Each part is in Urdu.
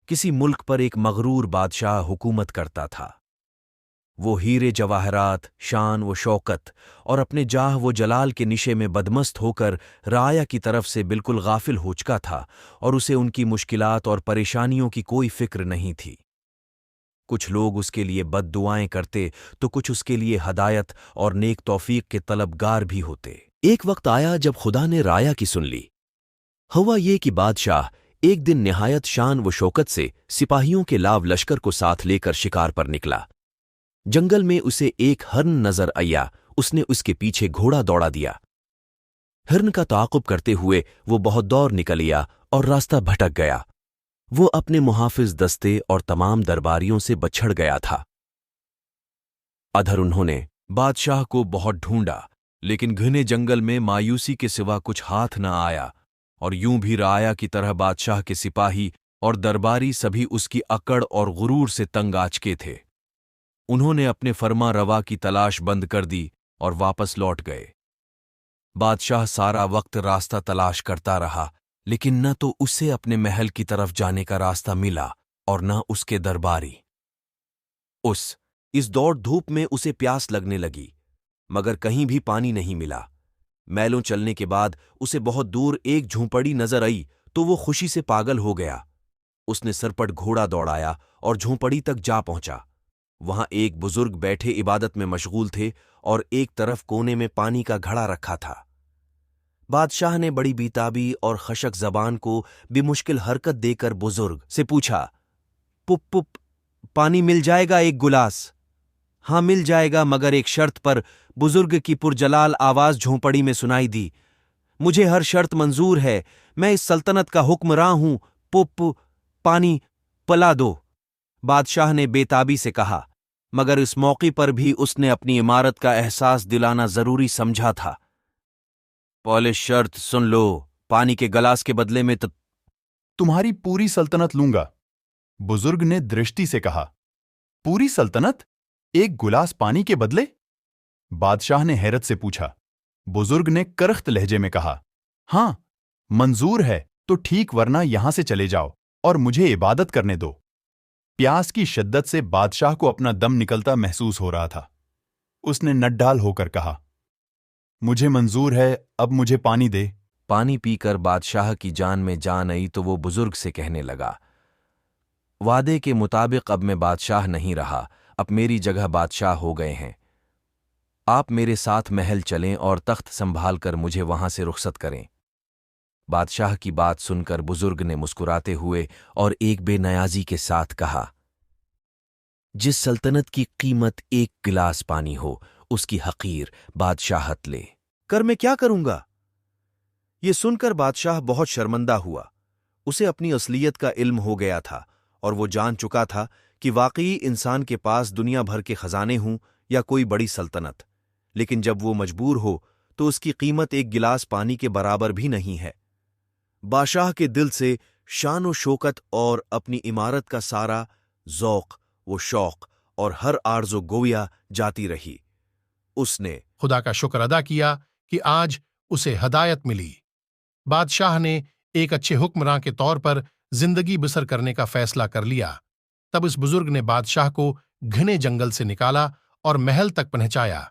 کسی ملک پر ایک مغرور بادشاہ حکومت کرتا تھا۔ وہ ہیرے جواہرات، شان و شوکت اور اپنے جاہ و جلال کے نشے میں بدمست ہو کر رعایا کی طرف سے بالکل غافل ہو چکا تھا، اور اسے ان کی مشکلات اور پریشانیوں کی کوئی فکر نہیں تھی۔ کچھ لوگ اس کے لیے بد دعائیں کرتے تو کچھ اس کے لیے ہدایت اور نیک توفیق کے طلبگار بھی ہوتے۔ ایک وقت آیا جب خدا نے رعایا کی سن لی۔ ہوا یہ کہ بادشاہ ایک دن نہایت شان و شوکت سے سپاہیوں کے لاو لشکر کو ساتھ لے کر شکار پر نکلا۔ جنگل میں اسے ایک ہرن نظر آیا، اس نے اس کے پیچھے گھوڑا دوڑا دیا۔ ہرن کا تعاقب کرتے ہوئے وہ بہت دور نکل گیا اور راستہ بھٹک گیا۔ وہ اپنے محافظ دستے اور تمام درباریوں سے بچھڑ گیا تھا۔ ادھر انہوں نے بادشاہ کو بہت ڈھونڈا، لیکن گھنے جنگل میں مایوسی کے سوا کچھ ہاتھ نہ آیا، اور یوں بھی رعایا کی طرح بادشاہ کے سپاہی اور درباری سبھی اس کی اکڑ اور غرور سے تنگ آ چکے تھے۔ انہوں نے اپنے فرما روا کی تلاش بند کر دی اور واپس لوٹ گئے۔ بادشاہ سارا وقت راستہ تلاش کرتا رہا، لیکن نہ تو اسے اپنے محل کی طرف جانے کا راستہ ملا اور نہ اس کے درباری۔ اس دوڑ دھوپ میں اسے پیاس لگنے لگی، مگر کہیں بھی پانی نہیں ملا۔ میلوں چلنے کے بعد اسے بہت دور ایک جھونپڑی نظر آئی تو وہ خوشی سے پاگل ہو گیا۔ اس نے سرپٹ گھوڑا دوڑایا اور جھونپڑی تک جا پہنچا۔ وہاں ایک بزرگ بیٹھے عبادت میں مشغول تھے اور ایک طرف کونے میں پانی کا گھڑا رکھا تھا۔ بادشاہ نے بڑی بیتابی اور خشک زبان کو بمشکل حرکت دے کر بزرگ سے پوچھا، پپ پپ پانی مل جائے گا ایک گلاس؟ ہاں مل جائے گا، مگر ایک شرط پر۔ بزرگ کی پرجلال آواز جھونپڑی میں سنائی دی، مجھے ہر شرط منظور ہے، میں اس سلطنت کا حکمراں ہوں، پپ پانی پلا دو۔ بادشاہ نے بیتابی سے کہا، مگر اس موقع پر بھی اس نے اپنی عمارت کا احساس دلانا ضروری سمجھا تھا۔ پہلے شرط سن لو، پانی کے گلاس کے بدلے میں تمہاری پوری سلطنت لوں گا۔ بزرگ نے درشٹی سے کہا، پوری سلطنت ایک گلاس پانی کے بدلے؟ بادشاہ نے حیرت سے پوچھا۔ بزرگ نے کرخت لہجے میں کہا، ہاں منظور ہے تو ٹھیک، ورنہ یہاں سے چلے جاؤ اور مجھے عبادت کرنے دو۔ پیاس کی شدت سے بادشاہ کو اپنا دم نکلتا محسوس ہو رہا تھا۔ اس نے نڈال ہو کر کہا، مجھے منظور ہے، اب مجھے پانی دے۔ پانی پی کر بادشاہ کی جان میں جان آئی تو وہ بزرگ سے کہنے لگا، وعدے کے مطابق اب میں بادشاہ نہیں رہا، اب میری جگہ بادشاہ ہو گئے ہیں۔ آپ میرے ساتھ محل چلیں اور تخت سنبھال کر مجھے وہاں سے رخصت کریں۔ بادشاہ کی بات سن کر بزرگ نے مسکراتے ہوئے اور ایک بے نیازی کے ساتھ کہا، جس سلطنت کی قیمت ایک گلاس پانی ہو، اس کی حقیر بادشاہت لے کر میں کیا کروں گا؟ یہ سن کر بادشاہ بہت شرمندہ ہوا۔ اسے اپنی اصلیت کا علم ہو گیا تھا اور وہ جان چکا تھا کہ واقعی انسان کے پاس دنیا بھر کے خزانے ہوں یا کوئی بڑی سلطنت، لیکن جب وہ مجبور ہو تو اس کی قیمت ایک گلاس پانی کے برابر بھی نہیں ہے۔ بادشاہ کے دل سے شان و شوکت اور اپنی عمارت کا سارا ذوق و شوق اور ہر آرز و گویا جاتی رہی۔ اس نے خدا کا شکر ادا کیا کہ آج اسے ہدایت ملی۔ بادشاہ نے ایک اچھے حکمراں کے طور پر زندگی بسر کرنے کا فیصلہ کر لیا۔ تب اس بزرگ نے بادشاہ کو گھنے جنگل سے نکالا اور محل تک پہنچایا۔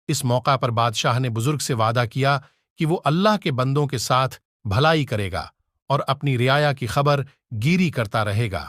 اس موقع پر بادشاہ نے بزرگ سے وعدہ کیا کہ وہ اللہ کے بندوں کے ساتھ بھلائی کرے گا اور اپنی رعایا کی خبر گیری کرتا رہے گا۔